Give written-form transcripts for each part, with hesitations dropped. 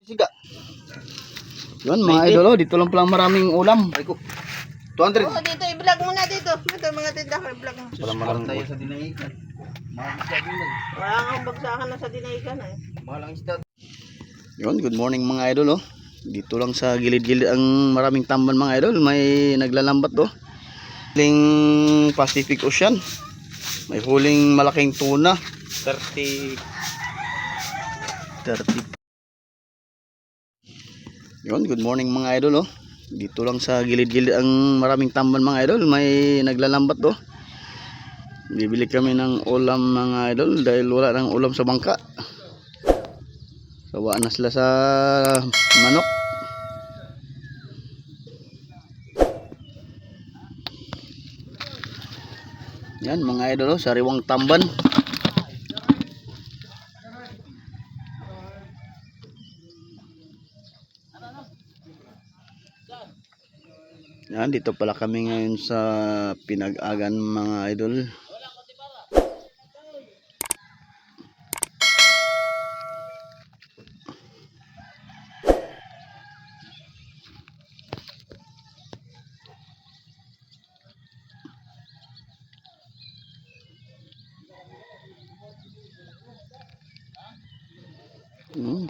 Siga. Yun mga idol, dito lang palang maraming ulam. Ay ko. 200. Oh, dito i-vlog mo na dito. Ito mga tinda ko i-vlog mo. Palang maraming tayo ulam. sa dinaikan. Mga isda din lang. Wala kang bagsakan na sa dinaikan eh. Mahalang isda. Yun, good morning mga idol oh. Dito lang sa gilid-gilid ang maraming tamban mga idol. May naglalambat oh. Huling Pacific Ocean. May huling malaking tuna. 30. Yun, good morning mga idol oh. Dito lang sa gilid-gilid ang maraming tamban mga idol. May naglalambat oh. Bibili kami ng ulam mga idol dahil wala nang ulam sa bangka. Sawa na sila sa manok. Yan mga idol oh, sariwang tamban. Yan, dito pala kami ngayon sa Pinag-agan mga idol.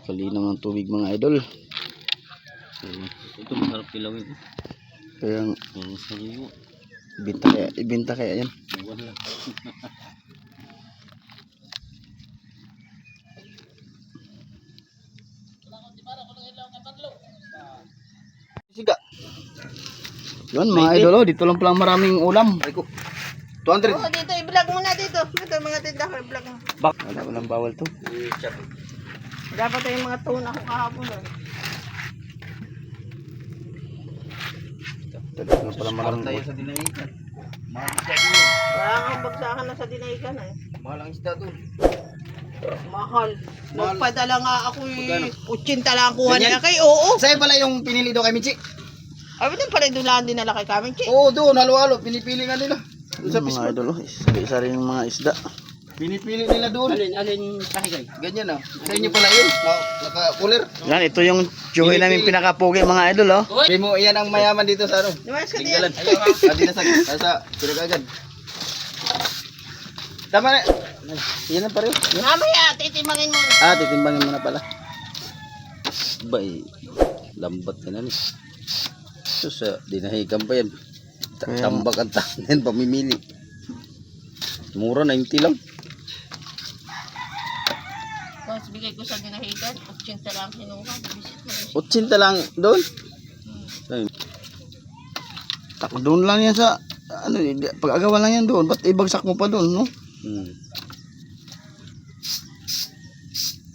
Kalinaw ng tubig mga idol. Ito masarap kilawin. Kaya Sariwa. ibenta kaya yan. Wala. Siga. Yun mga idol, dito lang palang maraming ulam. Ay ko. 200. Oh, dito i-vlog mo na dito. Ito mga tinda ko i-vlog mo. Walang bawal to. Dapat yung mga tuna ko kahapon eh. Dito lang palang Mahalang tayo maraming sa dinaikan. Mga isda din lang. Wala kang bagsakan na sa dinaikan eh. Mahalang isda doon. Mahal. Nagpadala nga ako Magkano? 80 lang kuha Ganyan? nila kay oo. Sa'yo pala yung pinili doon kay Michi. Ay, din pala dulaan din nala kay kami. Oo, doon. Halo-halo. Pinipili nga nila. Doon sa mga pismo. idol, isa rin yung mga isda. Pinipili nila doon. Alin kahigay. Ganyan ah. Sa inyo pala yun. Naka-cooler. Yan, ito yung tsuhi namin pinakapugi mga idol oh. Primo, iyan ang mayaman dito sa ano. Lumayas ka Tinggalan. diyan. Adi na sa Pinag-agan. Tama na. Yan ang pareho. Mamaya, titimangin mo. Titimbangin mo na pala. Bay, lambat ka na ni. So sa dinahigan pa yan. Tambak ang tangan, pamimili. Mura, 90 lang. Tapos bigay ko sa dinahigan, 80 lang kinuha. Bisit mo. 80 lang doon. Doon lang yan sa ano, pag-agawan lang yan doon. Ba't ibagsak mo pa doon, no?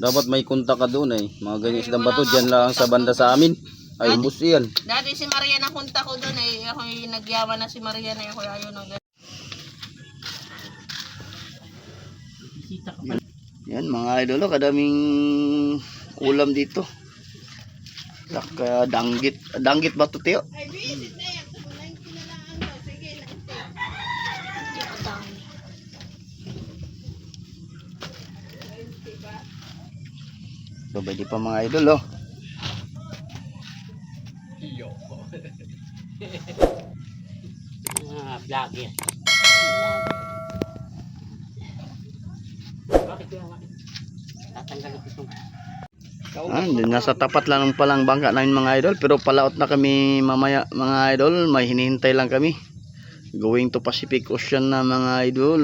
Dapat may kontak ka doon eh. Mga ganyan isang bato dyan lang sa banda sa amin. Ay, bus yan. Dati si Maria nakunta ko doon eh. Ako yung nagyaman na si Maria na ako ayaw ng Yan mga idol, kadaming ulam dito. Saka danggit. Danggit ba ito, Teo? Ay, visit na yan. 90 na lang ang daw. Sige, 90. Babay di pa mga idol, oh. Vlogger. Bakit kaya nga? Tatanggalin ko ito. Nasa tapat lang ng palang bangka namin mga idol. Pero palaot na kami mamaya mga idol. May hinihintay lang kami. Going to Pacific Ocean na mga idol.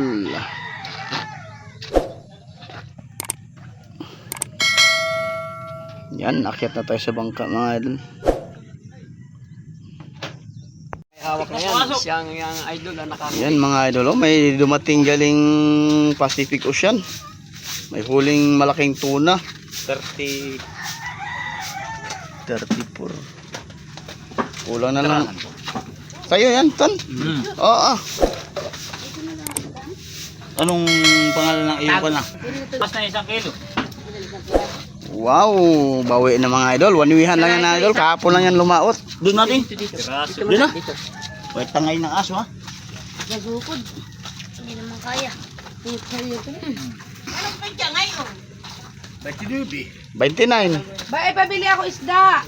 Yan, akyat na tayo sa bangka mga idol. Hawak na yan. Siyang yung idol na nakakita. Yan mga idol, oh, may dumating galing Pacific Ocean. May huling malaking tuna. 34. Kulang na lang. Sa'yo yan, Ton? Oo. Anong pangalan ng iyo ka na? Mas na 1 kilo. Wow, bawi na mga idol. Waniwihan lang yan na idol. Kahapon lang yan lumaot. Doon natin. Doon na. Pwede tangay ng aso ha. Nagukod. Hindi naman kaya. Pinagsayo ko na. Anong pwede ngayon? 29. Ba, pabili ako isda.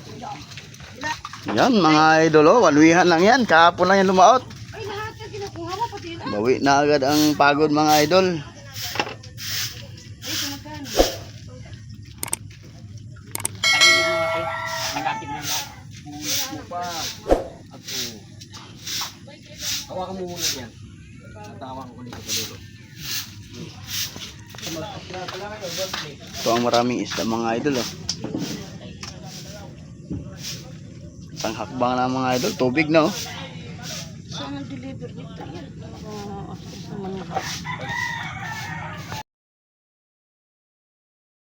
Yan mga idol, oh, walwihan lang yan. Kahapon lang yan lumaot. Ay, lahat na kinukuha mo, pati na. Bawi na agad ang pagod mga idol. Ay, kumagkano. Hawakan mo muna yan. Tatawan ko dito palulo. Ito ang maraming isda mga idol, oh. Isang hakbang na mga idol, tubig na, oh. Saan ang deliver dito? Yan. Naman